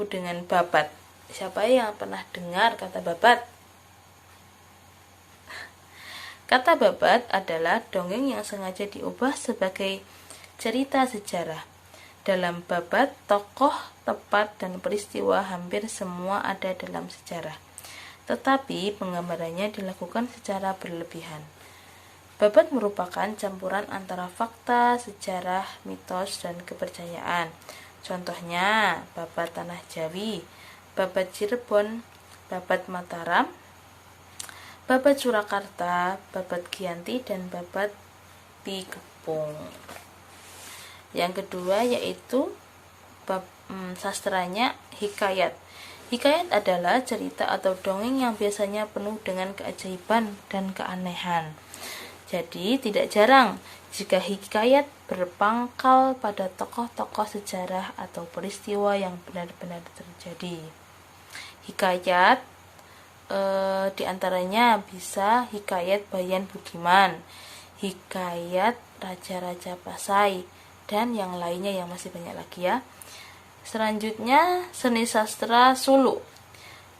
disebut dengan babat. Siapa yang pernah dengar kata babat? Kata babat adalah dongeng yang sengaja diubah sebagai cerita sejarah. Dalam babat, tokoh, tempat, dan peristiwa hampir semua ada dalam sejarah. Tetapi penggambarannya dilakukan secara berlebihan. Babat merupakan campuran antara fakta, sejarah, mitos, dan kepercayaan. Contohnya, babat Tanah Jawi, babat Cirebon, babat Mataram, babat Surakarta, babat Giyanti, dan babat Pikepung. Yang kedua yaitu sastranya hikayat. Hikayat adalah cerita atau dongeng yang biasanya penuh dengan keajaiban dan keanehan. Jadi tidak jarang jika hikayat berpangkal pada tokoh-tokoh sejarah atau peristiwa yang benar-benar terjadi. Hikayat diantaranya bisa hikayat Bayan Budiman, hikayat Raja-Raja Pasai, dan yang lainnya yang masih banyak lagi ya. Selanjutnya seni sastra suluk.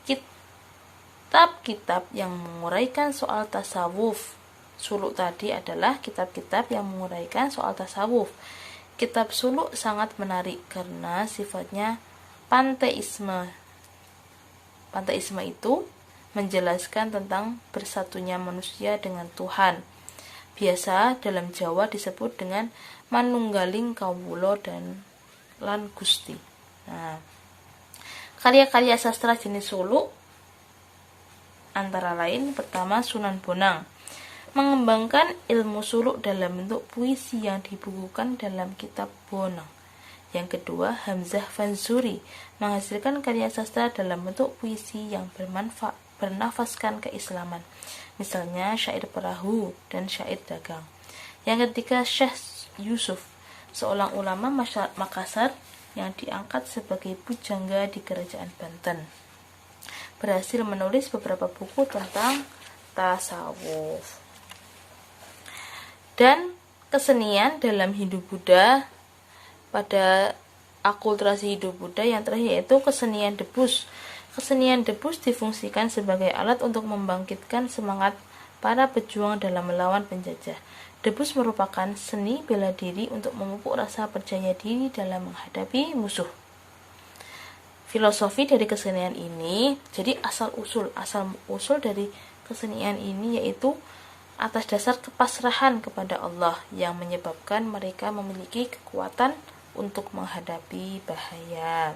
Kitab-kitab yang menguraikan soal tasawuf. Suluk tadi adalah kitab-kitab yang menguraikan soal tasawuf. Kitab suluk sangat menarik karena sifatnya panteisme. Panteisme itu menjelaskan tentang bersatunya manusia dengan Tuhan. Biasa dalam Jawa disebut dengan manunggaling kawula dan lan Gusti. Nah, karya-karya sastra jenis suluk antara lain pertama Sunan Bonang mengembangkan ilmu suluk dalam bentuk puisi yang dibukukan dalam kitab Bonang. Yang kedua, Hamzah Fanzuri menghasilkan karya sastra dalam bentuk puisi yang bernafaskan keislaman. Misalnya syair perahu dan syair dagang. Yang ketiga, Syekh Yusuf, seorang ulama Makassar yang diangkat sebagai pujangga di kerajaan Banten. Berhasil menulis beberapa buku tentang tasawuf. Dan kesenian dalam Hindu-Buddha, pada akulturasi Hindu-Buddha yang terakhir yaitu kesenian debus. Kesenian debus difungsikan sebagai alat untuk membangkitkan semangat para pejuang dalam melawan penjajah. Debus merupakan seni bela diri untuk memupuk rasa percaya diri dalam menghadapi musuh. Filosofi dari kesenian ini, jadi asal usul dari kesenian ini yaitu atas dasar kepasrahan kepada Allah yang menyebabkan mereka memiliki kekuatan untuk menghadapi bahaya.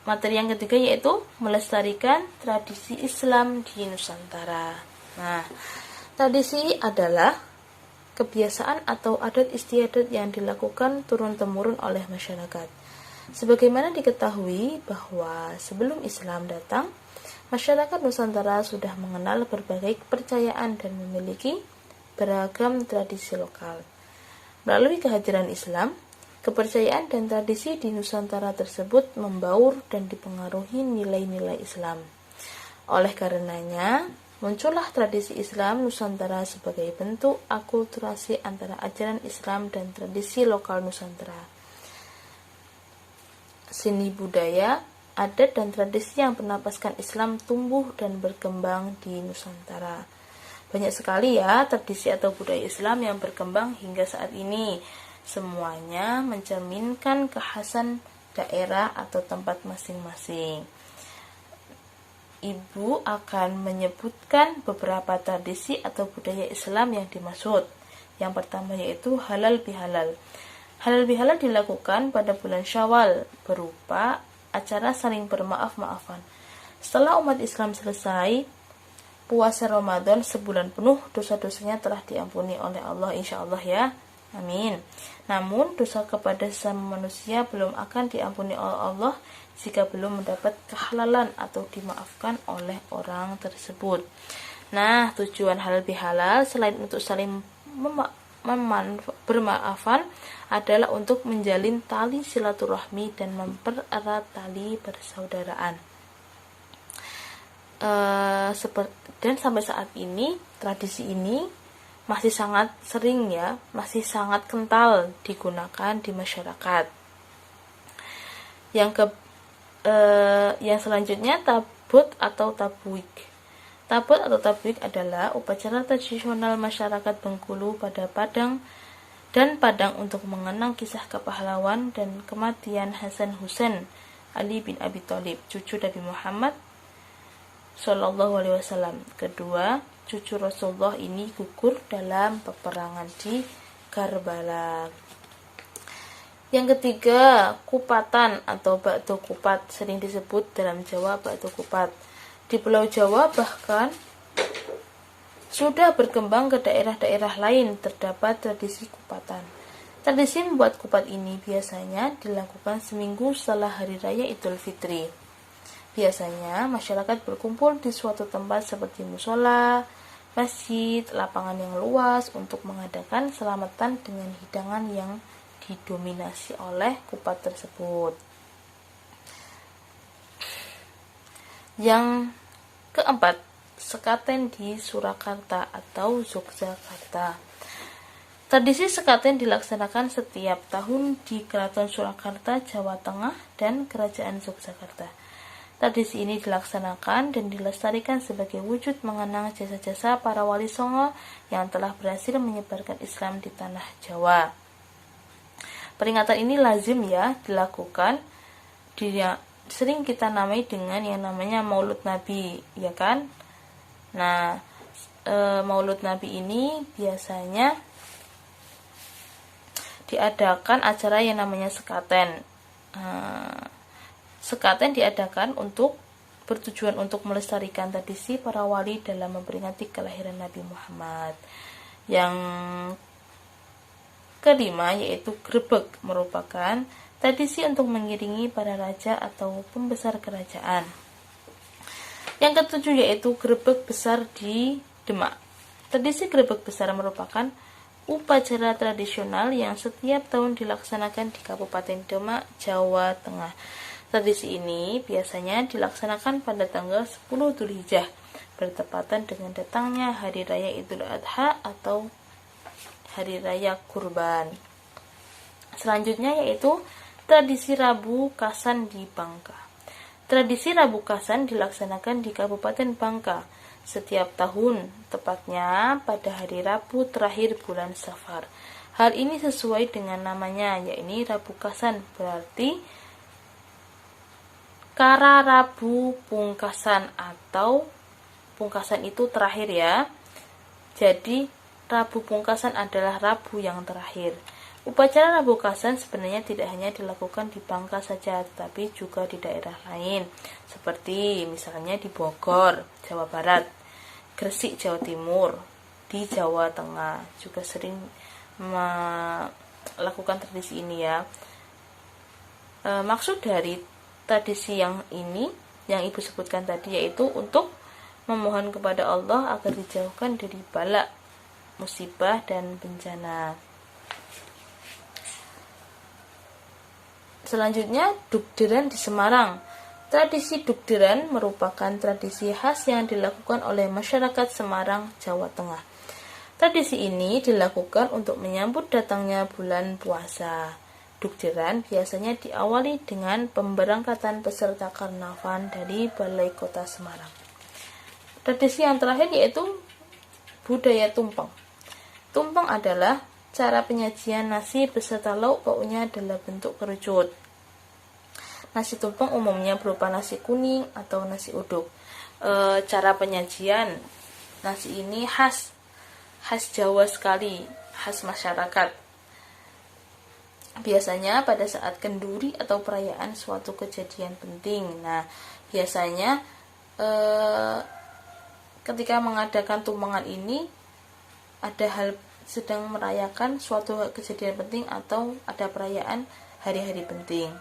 Materi yang ketiga yaitu melestarikan tradisi Islam di Nusantara. Nah, tradisi adalah kebiasaan atau adat istiadat yang dilakukan turun-temurun oleh masyarakat. Sebagaimana diketahui bahwa sebelum Islam datang, masyarakat Nusantara sudah mengenal berbagai kepercayaan dan memiliki beragam tradisi lokal. Melalui kehadiran Islam, kepercayaan dan tradisi di Nusantara tersebut membaur dan dipengaruhi nilai-nilai Islam. Oleh karenanya, muncullah tradisi Islam Nusantara sebagai bentuk akulturasi antara ajaran Islam dan tradisi lokal Nusantara. Seni budaya, adat dan tradisi yang bernapaskan Islam tumbuh dan berkembang di Nusantara. Banyak sekali ya tradisi atau budaya Islam yang berkembang hingga saat ini. Semuanya mencerminkan kekhasan daerah atau tempat masing-masing. Ibu akan menyebutkan beberapa tradisi atau budaya Islam yang dimaksud. Yang pertama yaitu halal bihalal. Halal bihalal dilakukan pada bulan Syawal berupa acara saling bermaaf-maafan. Setelah umat Islam selesai puasa Ramadan sebulan penuh, dosa-dosanya telah diampuni oleh Allah insyaallah ya. Amin. Namun dosa kepada sesama manusia belum akan diampuni oleh Allah jika belum mendapat kehalalan atau dimaafkan oleh orang tersebut. Nah, tujuan halal bihalal selain untuk saling bermaafan adalah untuk menjalin tali silaturahmi dan mempererat tali persaudaraan. Dan sampai saat ini tradisi ini masih sangat sering ya, masih sangat kental digunakan di masyarakat. Yang selanjutnya tabut atau tabuik. Tabut atau tabuik adalah upacara tradisional masyarakat Bengkulu pada Padang untuk mengenang kisah kepahlawan dan kematian Hasan Husain Ali bin Abi Thalib, cucu Nabi Muhammad Shallallahu Alaihi Wasallam. Kedua, cucu Rasulullah ini gugur dalam peperangan di Karbala. Yang ketiga, kupatan atau bakdo kupat, sering disebut dalam Jawa bakdo kupat. Di Pulau Jawa bahkan sudah berkembang ke daerah-daerah lain terdapat tradisi kupatan. Tradisi membuat kupat ini biasanya dilakukan seminggu setelah Hari Raya Idul Fitri. Biasanya masyarakat berkumpul di suatu tempat seperti musola, masjid, lapangan yang luas untuk mengadakan selamatan dengan hidangan yang didominasi oleh kupat tersebut. Yang keempat, sekaten di Surakarta atau Yogyakarta. Tradisi sekaten dilaksanakan setiap tahun di Keraton Surakarta, Jawa Tengah, dan Kerajaan Yogyakarta. Tradisi ini dilaksanakan dan dilestarikan sebagai wujud mengenang jasa-jasa para wali songo yang telah berhasil menyebarkan Islam di tanah Jawa. Peringatan ini lazim dilakukan, sering kita namai dengan yang namanya Maulud Nabi, ya kan? Nah, Maulud Nabi ini biasanya diadakan acara yang namanya sekaten. Sekaten diadakan bertujuan untuk melestarikan tradisi para wali dalam memperingati kelahiran Nabi Muhammad. Yang kelima yaitu grebeg, merupakan tradisi untuk mengiringi para raja atau pembesar kerajaan. Yang ketujuh yaitu grebeg besar di Demak. Tradisi grebeg besar merupakan upacara tradisional yang setiap tahun dilaksanakan di Kabupaten Demak, Jawa Tengah. Tradisi ini biasanya dilaksanakan pada tanggal 10 Dzulhijjah, bertepatan dengan datangnya Hari Raya Idul Adha atau Hari Raya Kurban. Selanjutnya yaitu tradisi Rabu Kasan di Bangka. Tradisi Rabu Kasan dilaksanakan di Kabupaten Bangka setiap tahun, tepatnya pada hari Rabu terakhir bulan Safar. Hal ini sesuai dengan namanya, yakni Rabu Kasan, berarti Kara Rabu Pungkasan, atau Pungkasan itu terakhir ya. Jadi Rabu Pungkasan adalah Rabu yang terakhir. Upacara Rabu Kasan sebenarnya tidak hanya dilakukan di Bangka saja, tetapi juga di daerah lain, seperti misalnya di Bogor, Jawa Barat, Gresik, Jawa Timur, di Jawa Tengah juga sering melakukan tradisi ini ya. Maksud dari tradisi yang ini, yang Ibu sebutkan tadi, yaitu untuk memohon kepada Allah agar dijauhkan dari bala, musibah, dan bencana. Selanjutnya, Dugderan di Semarang. Tradisi Dugderan merupakan tradisi khas yang dilakukan oleh masyarakat Semarang, Jawa Tengah. Tradisi ini dilakukan untuk menyambut datangnya bulan puasa. Dugderan biasanya diawali dengan pemberangkatan peserta karnaval dari Balai Kota Semarang. Tradisi yang terakhir yaitu budaya tumpeng. Tumpeng adalah cara penyajian nasi beserta lauk pauknya dalam bentuk kerucut. Nasi tumpeng umumnya berupa nasi kuning atau nasi uduk. Cara penyajian nasi ini khas Jawa sekali, khas masyarakat. Biasanya pada saat kenduri atau perayaan suatu kejadian penting. Nah, biasanya ketika mengadakan tumpengan ini ada hal sedang merayakan suatu kejadian penting atau ada perayaan hari-hari penting.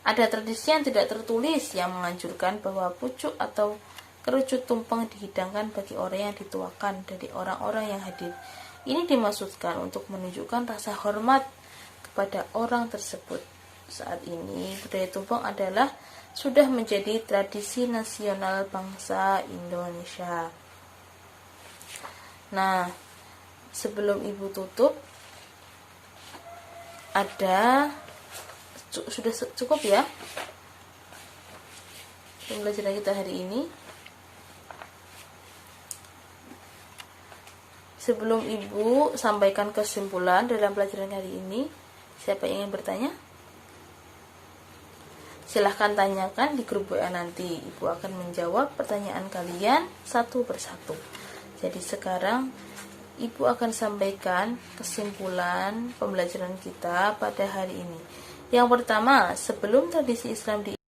Ada tradisi yang tidak tertulis yang menganjurkan bahwa pucuk atau kerucut tumpeng dihidangkan bagi orang yang dituakan dari orang-orang yang hadir. Ini dimaksudkan untuk menunjukkan rasa hormat kepada orang tersebut. Saat ini budaya tumpeng adalah sudah menjadi tradisi nasional bangsa Indonesia. Nah, sebelum Ibu tutup, sudah cukup ya pembelajaran kita hari ini. Sebelum Ibu sampaikan kesimpulan dalam pelajaran hari ini, siapa yang ingin bertanya? Silahkan tanyakan di grup WA nanti. Ibu akan menjawab pertanyaan kalian satu persatu. Jadi sekarang Ibu akan sampaikan kesimpulan pembelajaran kita pada hari ini. Yang pertama, sebelum tradisi Islam di